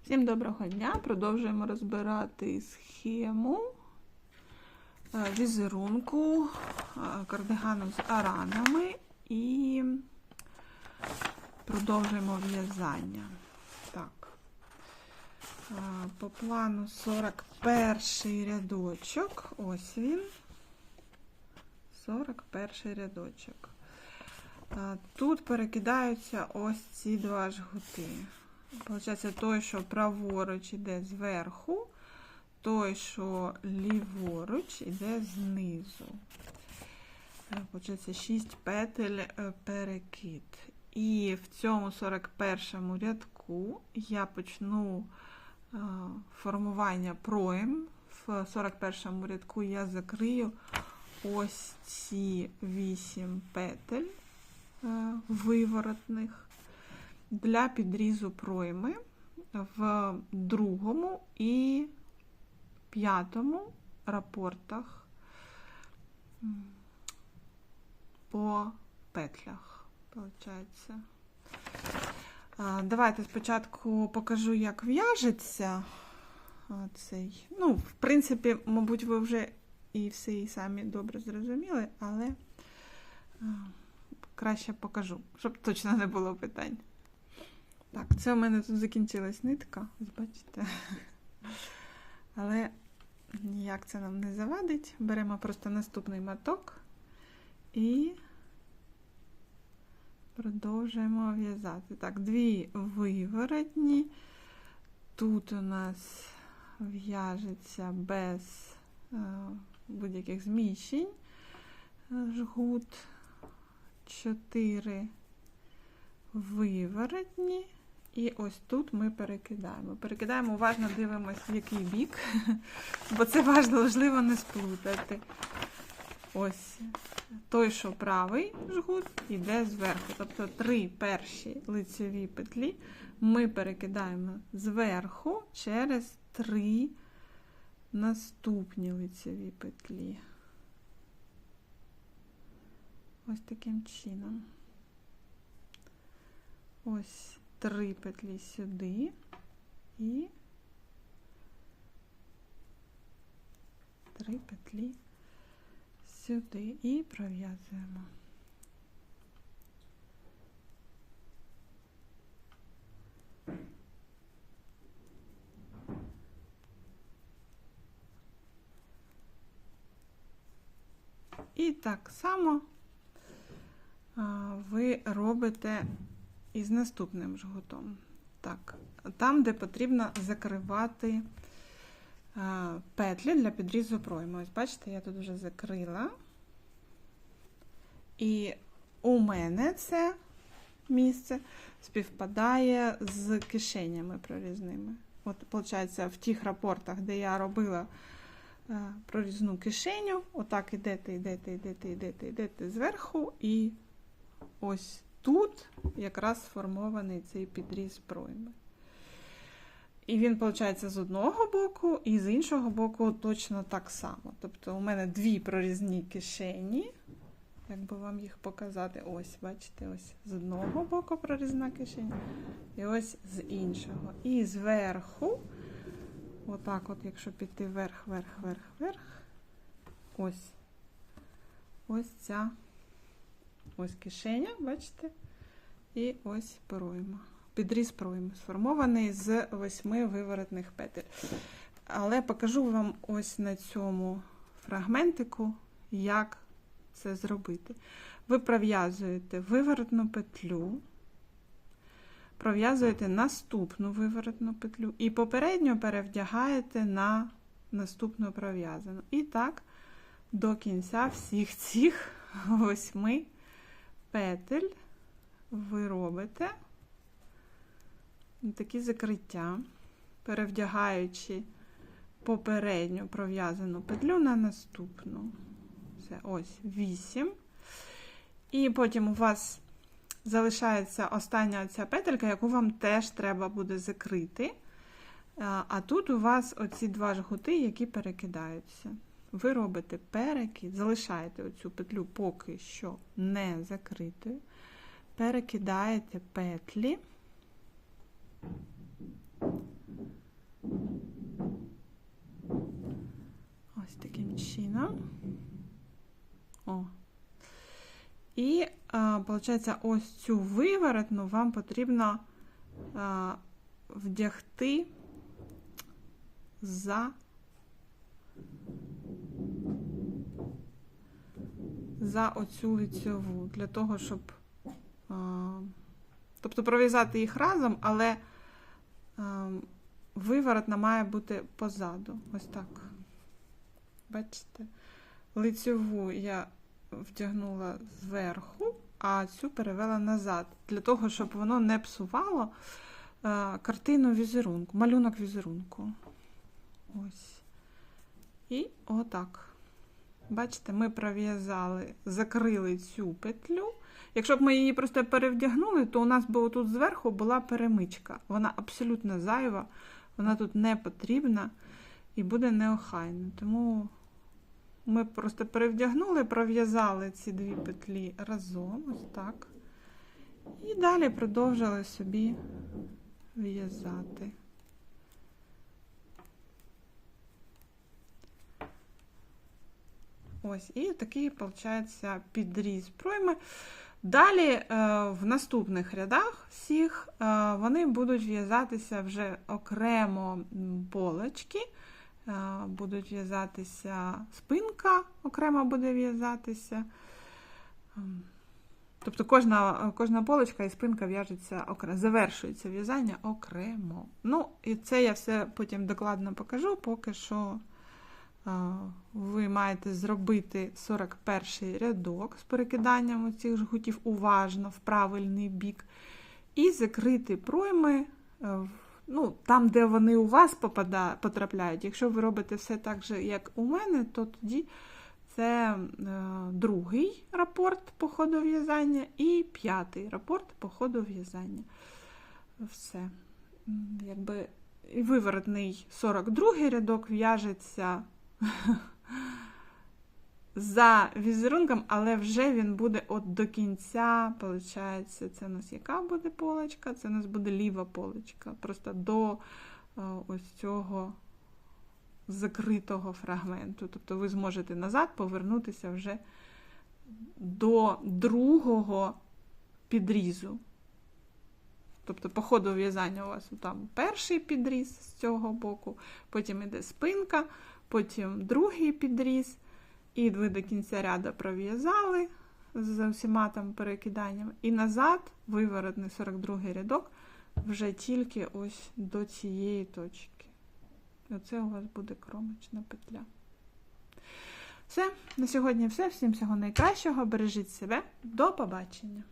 Всім доброго дня! Продовжуємо розбирати схему візерунку кардигану з аранами і продовжуємо в'язання. Так, по плану 41 рядочок, ось він, 41 рядочок. Тут перекидаються ось ці два жгути. Получається, той, що праворуч іде зверху, той, що ліворуч іде знизу. Получається 6 петель перекид. І в цьому 41 рядку я почну формування пройм. В 41 рядку я закрию ось ці 8 петель виворотних для підрізу пройми в другому і п'ятому рапортах по петлях, получається. Давайте спочатку покажу, як в'яжеться цей. Ну, в принципі, мабуть, ви вже і все і самі добре зрозуміли, але краще покажу, щоб точно не було питань. Так, це у мене тут закінчилась нитка, ось бачите. Але ніяк це нам не завадить. Беремо просто наступний моток і продовжуємо в'язати. Так, дві виворотні. Тут у нас в'яжеться без будь-яких зміщень жгут. 4 виворотні. І ось тут ми перекидаємо. Перекидаємо, уважно дивимося, в який бік, бо це важливо не сплутати. Ось той, що правий жгут, йде зверху. Тобто 3 перші лицеві петлі ми перекидаємо зверху через 3 наступні лицеві петлі. Ось таким чином. Ось 3 петлі сюди і 3 петлі сюди і пров'язуємо. І так само ви робите із наступним жгутом. Так, там, де потрібно закривати петлі для підрізу пройми. Ось бачите, я тут вже закрила. І у мене це місце співпадає з кишенями прорізними. От, виходить, в тих рапортах, де я робила прорізну кишеню, отак йдете зверху, і ось тут якраз сформований цей підріз пройми. І він, виходить, з одного боку, і з іншого боку точно так само. Тобто у мене дві прорізні кишені, як би вам їх показати, ось, бачите, ось з одного боку прорізна кишеня, і ось з іншого. І зверху, отак от, якщо піти вверх, ось ця ось кишеня, бачите, і ось пройма. Підріз пройми, сформований з 8 виворотних петель. Але покажу вам ось на цьому фрагментику, як це зробити. Ви пров'язуєте виворотну петлю, пров'язуєте наступну виворотну петлю і попередньо перевдягаєте на наступну пров'язану. І так до кінця всіх цих 8 петель ви робите такі закриття, перевдягаючи попередню пров'язану петлю на наступну. Це ось 8. І потім у вас залишається остання ця петелька, яку вам теж треба буде закрити. А тут у вас оці два жгути, які перекидаються. Ви робите перекид, залишаєте оцю петлю поки що не закритою, перекидаєте петлі получається, ось цю виворотну вам потрібно вдягти за оцю лицьову, для того, щоб тобто пров'язати їх разом, але виворотна має бути позаду. Ось так. Бачите? Лицьову я вдягнула зверху, а цю перевела назад, для того, щоб воно не псувало картину візерунку, малюнок візерунку. Ось. І отак. Бачите, ми пров'язали, закрили цю петлю. Якщо б ми її просто перевдягнули, то у нас би отут зверху була перемичка. Вона абсолютно зайва, вона тут не потрібна і буде неохайно. Тому ми просто перевдягнули, пров'язали ці дві петлі разом, ось так. І далі продовжили собі в'язати. Ось, і такий, виходить, підріз пройми. Далі в наступних рядах всіх вони будуть в'язатися вже окремо полочки, будуть в'язатися спинка, окремо буде в'язатися. Тобто кожна полочка і спинка в'яжеться окремо, завершується в'язання окремо. Ну, і це я все потім докладно покажу, поки що ви маєте зробити 41-й рядок з перекиданням цих жгутів уважно в правильний бік і закрити пройми там, де вони у вас потрапляють. Якщо ви робите все так же, як у мене, то тоді це другий рапорт по ходу в'язання і 5-й рапорт по ходу в'язання. Все. Якби виворотний 42-й рядок в'яжеться за візерунком, але вже він буде от до кінця, виходить, це у нас яка буде полочка? Це у нас буде ліва полочка, просто до ось цього закритого фрагменту. Тобто ви зможете назад повернутися вже до другого підрізу. Тобто по ходу в'язання у вас там перший підріз з цього боку, потім іде спинка, потім другий підріз, і ви до кінця ряду пров'язали з усіма там перекиданнями, і назад виворотний 42-й рядок вже тільки ось до цієї точки. І оце у вас буде кромочна петля. Все, на сьогодні все. Всім всього найкращого, бережіть себе, до побачення!